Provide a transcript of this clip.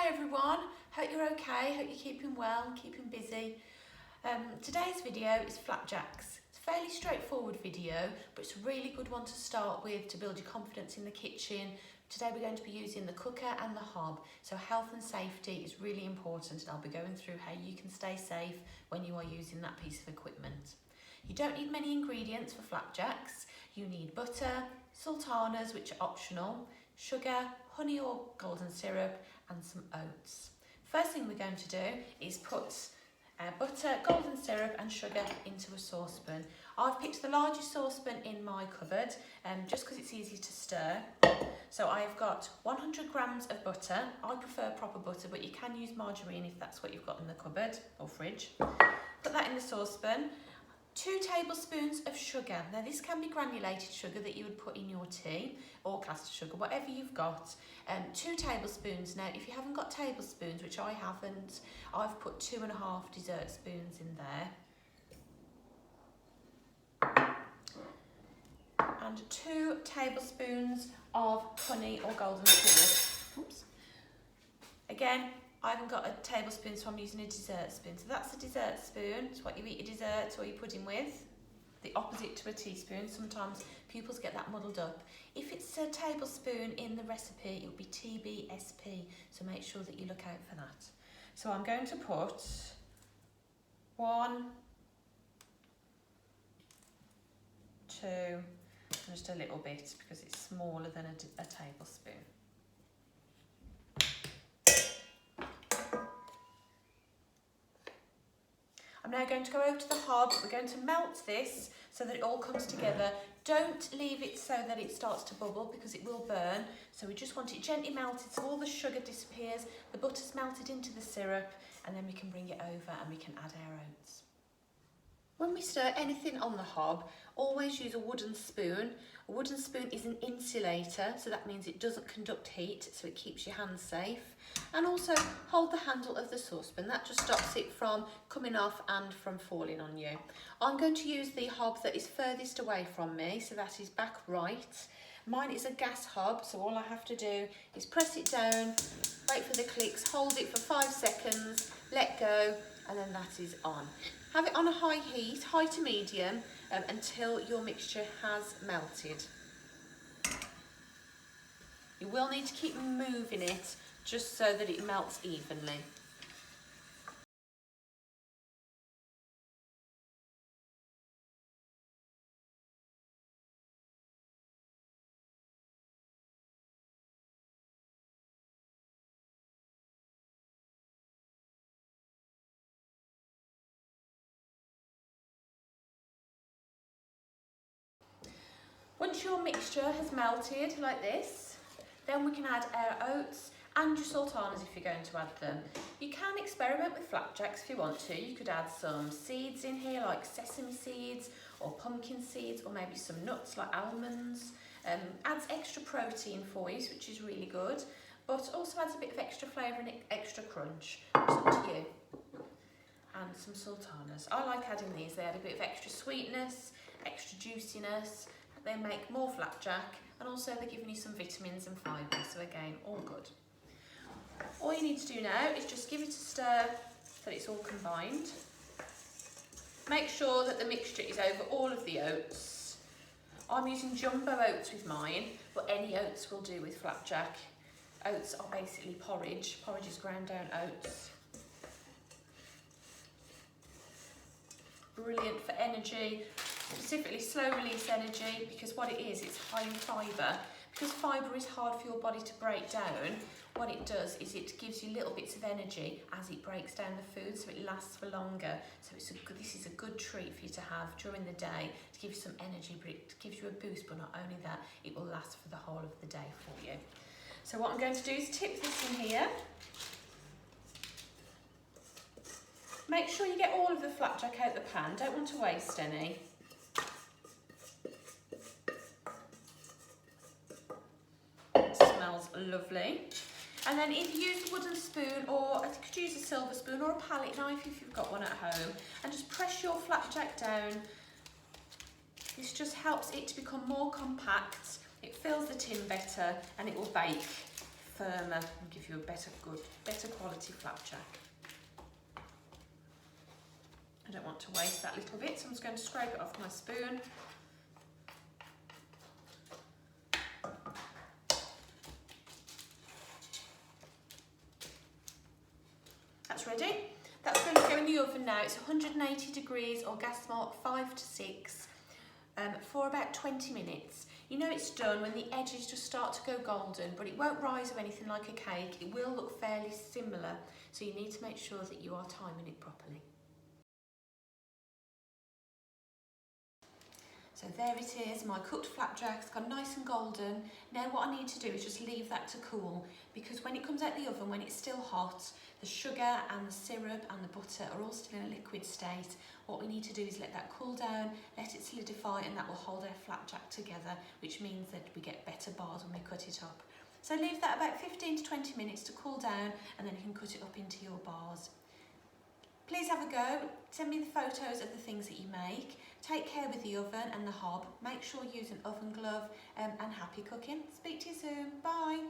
Hi everyone, hope you're okay, hope you're keeping well and keeping busy. Today's video is flapjacks. It's a fairly straightforward video, but it's a really good one to start with to build your confidence in the kitchen. Today we're going to be using the cooker and the hob, so health and safety is really important, and I'll be going through how you can stay safe when you are using that piece of equipment. You don't need many ingredients for flapjacks. You need butter, sultanas, which are optional, sugar, honey or golden syrup, and some oats. First thing we're going to do is put butter, golden syrup and sugar into a saucepan. I've picked the largest saucepan in my cupboard just because it's easy to stir. So I've got 100 grams of butter. I prefer proper butter, but you can use margarine if that's what you've got in the cupboard or fridge. Put that in the saucepan. 2 tablespoons of sugar. Now this can be granulated sugar that you would put in your tea or caster sugar, whatever you've got. 2 tablespoons. Now if you haven't got tablespoons, which I haven't, I've put 2.5 dessert spoons in there. And 2 tablespoons of honey or golden syrup. Oops. Again, I haven't got a tablespoon, so I'm using a dessert spoon. So that's a dessert spoon. It's what you eat your desserts or your pudding with. The opposite to a teaspoon. Sometimes pupils get that muddled up. If it's a tablespoon in the recipe, it will be TBSP. So make sure that you look out for that. So I'm going to put 1, 2, and just a little bit because it's smaller than a tablespoon. I'm now going to go over to the hob. We're going to melt this so that it all comes together. Don't leave it so that it starts to bubble because it will burn. So we just want it gently melted so all the sugar disappears, the butter's melted into the syrup, and then we can bring it over and we can add our oats. When we stir anything on the hob, always use a wooden spoon. A wooden spoon is an insulator, so that means it doesn't conduct heat, so it keeps your hands safe. And also hold the handle of the saucepan. That just stops it from coming off and from falling on you. I'm going to use the hob that is furthest away from me, so that is back right. Mine is a gas hob, so all I have to do is press it down, wait for the clicks, hold it for 5 seconds, let go, and then that is on. Have it on a high heat, high to medium, until your mixture has melted. You will need to keep moving it just so that it melts evenly. Once your mixture has melted like this, then we can add our oats and your sultanas if you're going to add them. You can experiment with flapjacks if you want to. You could add some seeds in here like sesame seeds or pumpkin seeds, or maybe some nuts like almonds. Adds extra protein for you, which is really good, but also adds a bit of extra flavour and extra crunch. It's up to you. And some sultanas. I like adding these. They add a bit of extra sweetness, extra juiciness. They make more flapjack, and also they're giving you some vitamins and fibre, so again, all good. All you need to do now is just give it a stir so that it's all combined. Make sure that the mixture is over all of the oats. I'm using jumbo oats with mine, but any oats will do with flapjack. Oats are basically porridge. Porridge is ground down oats. Brilliant for energy, specifically slow release energy, because what it is, it's high in fibre. Because fibre is hard for your body to break down, what it does is it gives you little bits of energy as it breaks down the food, so it lasts for longer. So this is a good treat for you to have during the day to give you some energy, but it gives you a boost, but not only that, it will last for the whole of the day for you. So what I'm going to do is tip this in here. Make sure you get all of the flapjack out the pan, don't want to waste any. It smells lovely. And then if you use a wooden spoon, or I could use a silver spoon or a palette knife if you've got one at home, and just press your flapjack down. This just helps it to become more compact, it fills the tin better, and it will bake firmer and give you a better quality flapjack. I don't want to waste that little bit, so I'm just going to scrape it off my spoon. That's ready. That's going to go in the oven now. It's 180 degrees or gas mark 5 to 6 for about 20 minutes. You know it's done when the edges just start to go golden, but it won't rise or anything like a cake. It will look fairly similar, so you need to make sure that you are timing it properly. So there it is, my cooked flapjack's gone nice and golden. Now what I need to do is just leave that to cool, because when it comes out the oven, when it's still hot, the sugar and the syrup and the butter are all still in a liquid state. What we need to do is let that cool down, let it solidify, and that will hold our flapjack together, which means that we get better bars when we cut it up. So leave that about 15 to 20 minutes to cool down, and then you can cut it up into your bars. Please have a go. Send me the photos of the things that you make. Take care with the oven and the hob. Make sure you use an oven glove, and happy cooking. Speak to you soon. Bye.